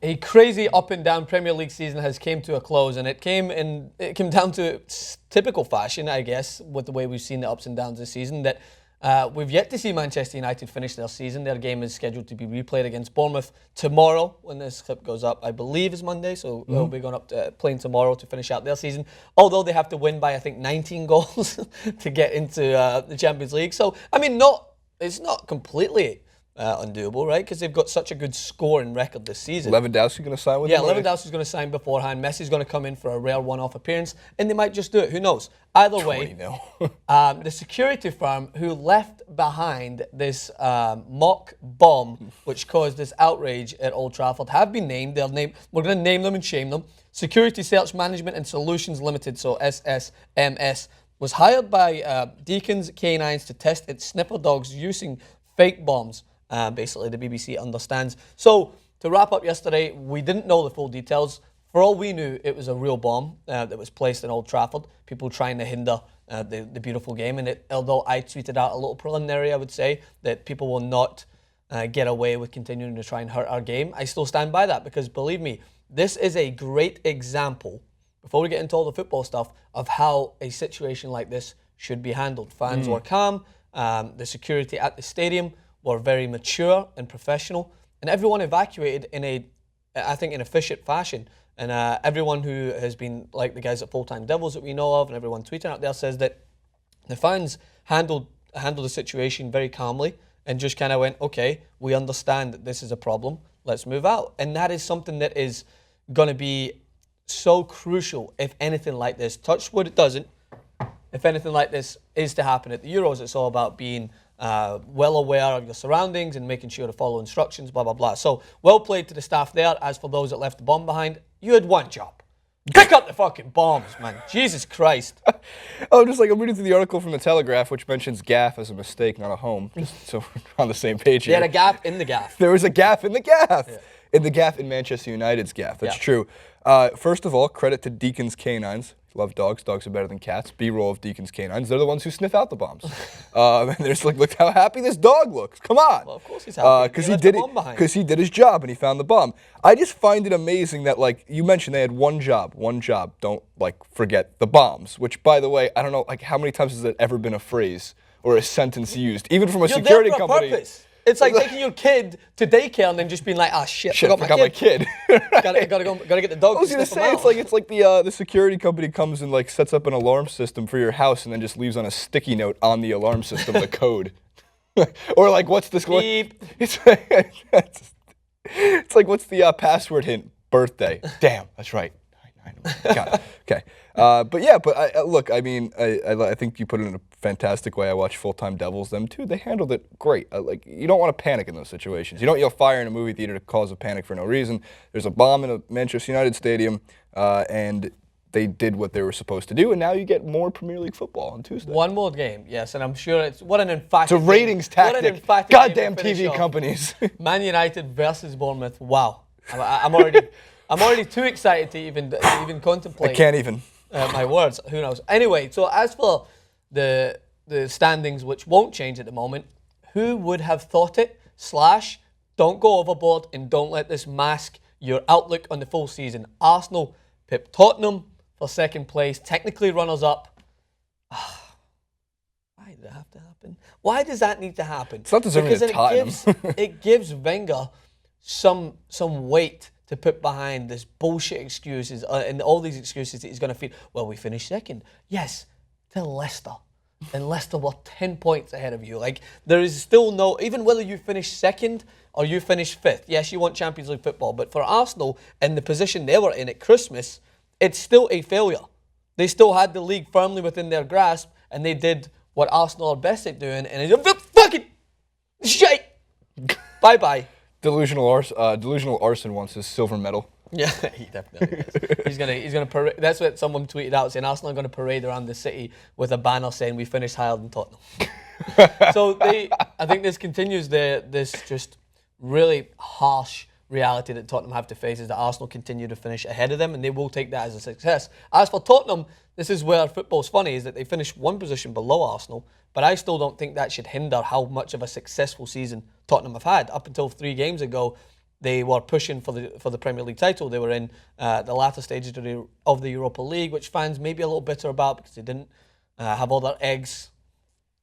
A crazy up and down Premier League season has came to a close, and it came down to typical fashion, I guess, with the way we've seen the ups and downs this season. That we've yet to see Manchester United finish their season. Their game is scheduled to be replayed against Bournemouth tomorrow. When this clip goes up, I believe is Monday, so they'll be going up to playing tomorrow to finish out their season. Although they have to win by I think 19 goals to get into the Champions League. So I mean, it's not completely undoable, right? Because they've got such a good scoring record this season. Lewandowski going to sign with them? Yeah, Lewandowski's going to sign beforehand. Messi's going to come in for a rare one-off appearance, and they might just do it. Who knows? Either way, the security firm who left behind this mock bomb, which caused this outrage at Old Trafford, have been named. We're going to name them and shame them. Security Search Management and Solutions Limited, so SSMS, was hired by Deacon's Canines to test its sniffer dogs using fake bombs. Basically, the BBC understands. So, to wrap up yesterday, we didn't know the full details. For all we knew, it was a real bomb that was placed in Old Trafford. People trying to hinder the beautiful game. And although I tweeted out a little preliminary, I would say, that people will not get away with continuing to try and hurt our game, I still stand by that because, believe me, this is a great example, before we get into all the football stuff, of how a situation like this should be handled. Fans were calm. The security at the stadium were very mature and professional, and everyone evacuated in an efficient fashion. And everyone who has been, like the guys at Full-Time Devils that we know of, and everyone tweeting out there says that the fans handled the situation very calmly and just kind of went, okay, we understand that this is a problem, let's move out. And that is something that is going to be so crucial if anything like this, touch wood it doesn't, if anything like this is to happen at the Euros. It's all about being well aware of your surroundings and making sure to follow instructions, blah, blah, blah. So, well played to the staff there. As for those that left the bomb behind, you had one job. Pick up the fucking bombs, man. Jesus Christ. I'm reading through the article from The Telegraph, which mentions gaff as a mistake, not a home, just so we're on the same page here. They had a gap in the gaff. There was a gaff in the gaff. Yeah. In the gaff in Manchester United's gaff. That's true. First of all, credit to Deacon's Canines. Love dogs. Dogs are better than cats. B-roll of Deacon's Canines. They're the ones who sniff out the bombs. And they're just like, look how happy this dog looks. Come on. Well, of course he's happy. Because he did his job and he found the bomb. I just find it amazing that, like you mentioned, they had one job. Don't forget the bombs. Which, by the way, I don't know, how many times has that ever been a phrase or a sentence used, even from a security there for company. A purpose. It's like taking your kid to daycare and then just being like, shit, forgot my kid. gotta get the dog. I was gonna say it's like the security company comes and sets up an alarm system for your house and then just leaves on a sticky note on the alarm system the code. Or what's this? Beep. It's like what's the password hint? Birthday. Damn, that's right. Got it. Okay. Look, I mean, I think you put it in a fantastic way. I watch Full-Time Devils. Them too. They handled it great. You don't want to panic in those situations. You don't yell fire in a movie theater to cause a panic for no reason. There's a bomb in a Manchester United stadium, and they did what they were supposed to do. And now you get more Premier League football on Tuesday. One more game, yes, and I'm sure it's what an emphatic. It's a ratings tactic. Goddamn TV companies. Man United versus Bournemouth. Wow, I'm already too excited to even contemplate. I can't even. My words. Who knows? Anyway, so as for the standings, which won't change at the moment, who would have thought it? / don't go overboard and don't let this mask your outlook on the full season. Arsenal pipped Tottenham for second place, technically runners up. Why did that have to happen? Why does that need to happen? It's not deserving of Tottenham. It gives Wenger some weight to put behind this bullshit excuses and all these excuses that he's going to feed. Well, we finished second. Yes, to Leicester. And Leicester were 10 points ahead of you. There is still no, even whether you finish second or you finish fifth, yes, you want Champions League football, but for Arsenal and the position they were in at Christmas, it's still a failure. They still had the league firmly within their grasp, and they did what Arsenal are best at doing, and it's fucking shit. Bye-bye. Delusional Arson wants his silver medal. Yeah, he definitely is. He's gonna parade. That's what someone tweeted out, saying Arsenal are going to parade around the city with a banner saying we finished higher than Tottenham. So I think this continues this just really harsh reality that Tottenham have to face, is that Arsenal continue to finish ahead of them, and they will take that as a success. As for Tottenham, this is where football's funny, is that they finished one position below Arsenal, but I still don't think that should hinder how much of a successful season Tottenham have had. Up until 3 games ago, they were pushing for the Premier League title. They were in the latter stages of the Europa League, which fans may be a little bitter about because they didn't have all their eggs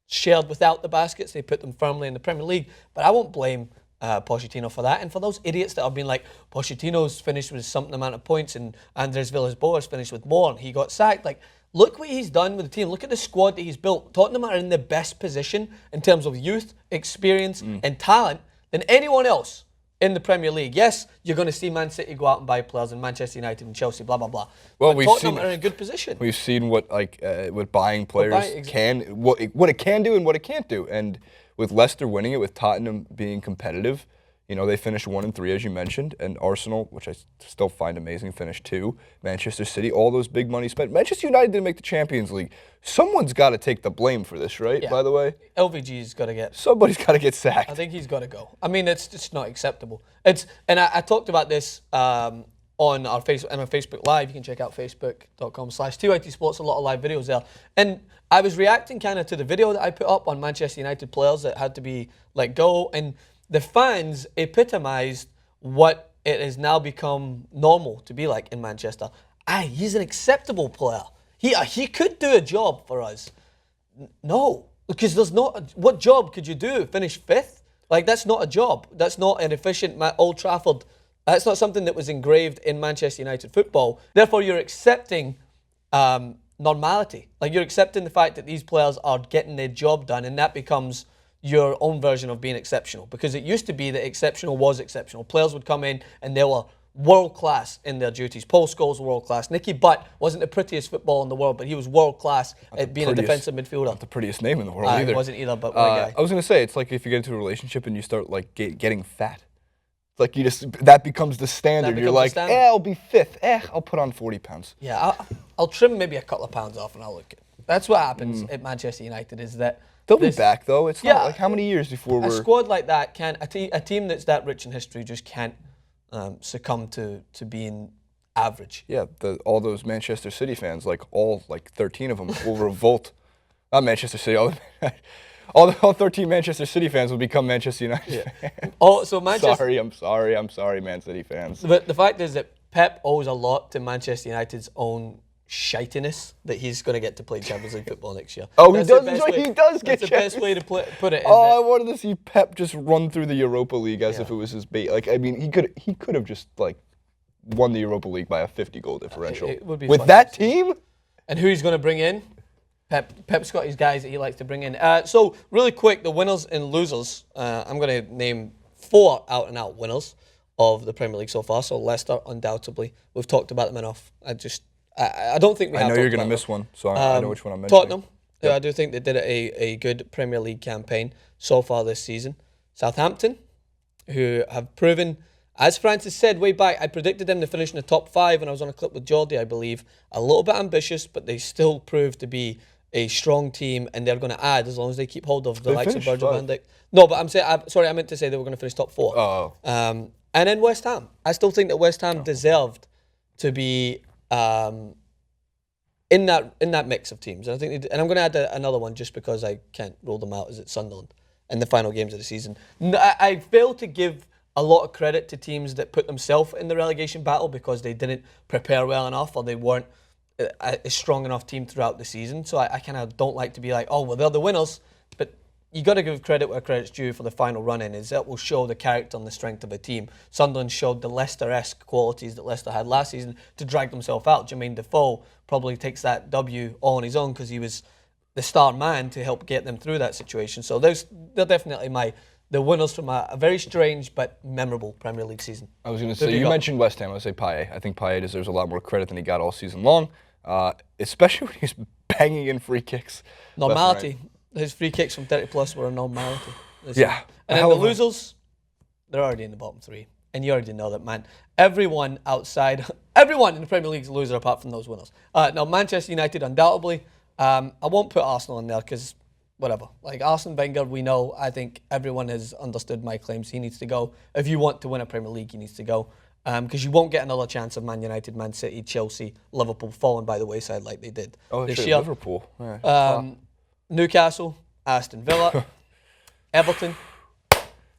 shared without the baskets. They put them firmly in the Premier League. But I won't blame Pochettino for that. And for those idiots that have been like, Pochettino's finished with something amount of points and Andres Villas-Boas finished with more and he got sacked. Like, look what he's done with the team. Look at the squad that he's built. Tottenham are in the best position in terms of youth, experience, and talent than anyone else in the Premier League. Yes, you're going to see Man City go out and buy players and Manchester United and Chelsea, blah, blah, blah. Well, but Tottenham are in a good position. We've seen what buying players what it can do and what it can't do. And with Leicester winning it, with Tottenham being competitive, you know, they finished 1-3, as you mentioned, and Arsenal, which I still find amazing, finished 2. Manchester City, all those big money spent. Manchester United didn't make the Champions League. Someone's got to take the blame for this, right? Yeah. By the way, LVG's got to get. Somebody's got to get sacked. I think he's got to go. I mean, it's just not acceptable. I talked about this on our Facebook Live. You can check out facebook.com/2IT Sports. A lot of live videos there, and I was reacting kind of to the video that I put up on Manchester United players that had to be let go, and the fans epitomized what it has now become normal to be like in Manchester. He's an acceptable player. He could do a job for us. No, because there's not. What job could you do? Finish 5th? Like, that's not a job. That's not an efficient Old Trafford. That's not something that was engraved in Manchester United football. Therefore, you're accepting normality. Like, you're accepting the fact that these players are getting their job done, and that becomes your own version of being exceptional. Because it used to be that exceptional was exceptional. Players would come in and they were world-class in their duties. Paul Scholes, world-class. Nicky Butt wasn't the prettiest football in the world, but he was world-class at being a defensive midfielder. Not the prettiest name in the world either. It wasn't either, but what a guy. I was going to say, it's like if you get into a relationship and you start like getting fat. It's like that becomes the standard. You're like, I'll be 5th. I'll put on 40 pounds. Yeah, I'll trim maybe a couple of pounds off and I'll look good. That's what happens at Manchester United is that they'll be back though. It's not like how many years before we're... A squad like that can't, a team that's that rich in history just can't succumb to being average. Yeah, all those Manchester City fans, like 13 of them will revolt. Not Manchester City, all 13 Manchester City fans will become Manchester United fans. Oh, so Manchester... I'm sorry, Man City fans. But the fact is that Pep owes a lot to Manchester United's own shitiness that he's going to get to play Champions League football next year. Oh, he does get That's the best way to put it. I wanted to see Pep just run through the Europa League as if it was his bait. Like, I mean, he could have just like won the Europa League by a 50-goal differential. It would be with that team. And who he's going to bring in? Pep's got his guys that he likes to bring in. So really quick, the winners and losers. I'm going to name 4 out-and-out winners of the Premier League so far. So Leicester, undoubtedly. We've talked about them enough. I don't think we have. I know you're going to miss one, so I know which one I'm mentioning. Tottenham. Yep. I do think they did a good Premier League campaign so far this season. Southampton, who have proven, as Francis said way back, I predicted them to finish in the top 5, and I was on a clip with Jordi, I believe. A little bit ambitious, but they still proved to be a strong team, and they're going to add as long as they keep hold of the likes of Virgil van Dijk. No, but I meant to say they were going to finish top 4. Oh. And then West Ham. I still think that West Ham deserved to be in that mix of teams. And I think, and I'm going to add another one just because I can't rule them out. Is it Sunderland in the final games of the season? I fail to give a lot of credit to teams that put themselves in the relegation battle because they didn't prepare well enough or they weren't a strong enough team throughout the season. So I kind of don't like to be like, oh, well, they're the winners. But you got to give credit where credit's due for the final run-in. Is that will show the character and the strength of a team. Sunderland showed the Leicester-esque qualities that Leicester had last season to drag themselves out. Jermaine Defoe probably takes that W all on his own because he was the star man to help get them through that situation. So they're definitely the winners from a very strange but memorable Premier League season. I was going to say, you mentioned West Ham. I would say Payet. I think Payet deserves a lot more credit than he got all season long, especially when he's banging in free kicks. Normality. His free kicks from 30+ were a normality. Yeah. And then the losers, they're already in the bottom 3. And you already know that, man. Everyone in the Premier League is a loser apart from those winners. Now, Manchester United, undoubtedly. I won't put Arsenal in there because whatever. Like Arsene Wenger, we know. I think everyone has understood my claims. He needs to go. If you want to win a Premier League, he needs to go. Because you won't get another chance of Man United, Man City, Chelsea, Liverpool falling by the wayside like they did this year. Liverpool. Yeah. Newcastle, Aston Villa, Everton.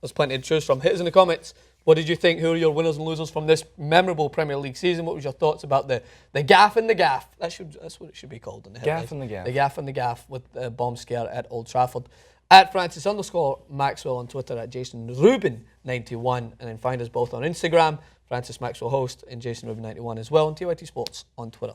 There's plenty to choose from. Hit us in the comments. What did you think? Who are your winners and losers from this memorable Premier League season? What was your thoughts about the gaff and the gaff? That's what it should be called in the Gaff and the gaff. The gaff and the gaff with the bomb scare at Old Trafford. At Francis_Maxwell on Twitter, at JasonRubin91, and then find us both on Instagram, Francis Maxwell Host and Jason Rubin91 as well, and TYT Sports on Twitter.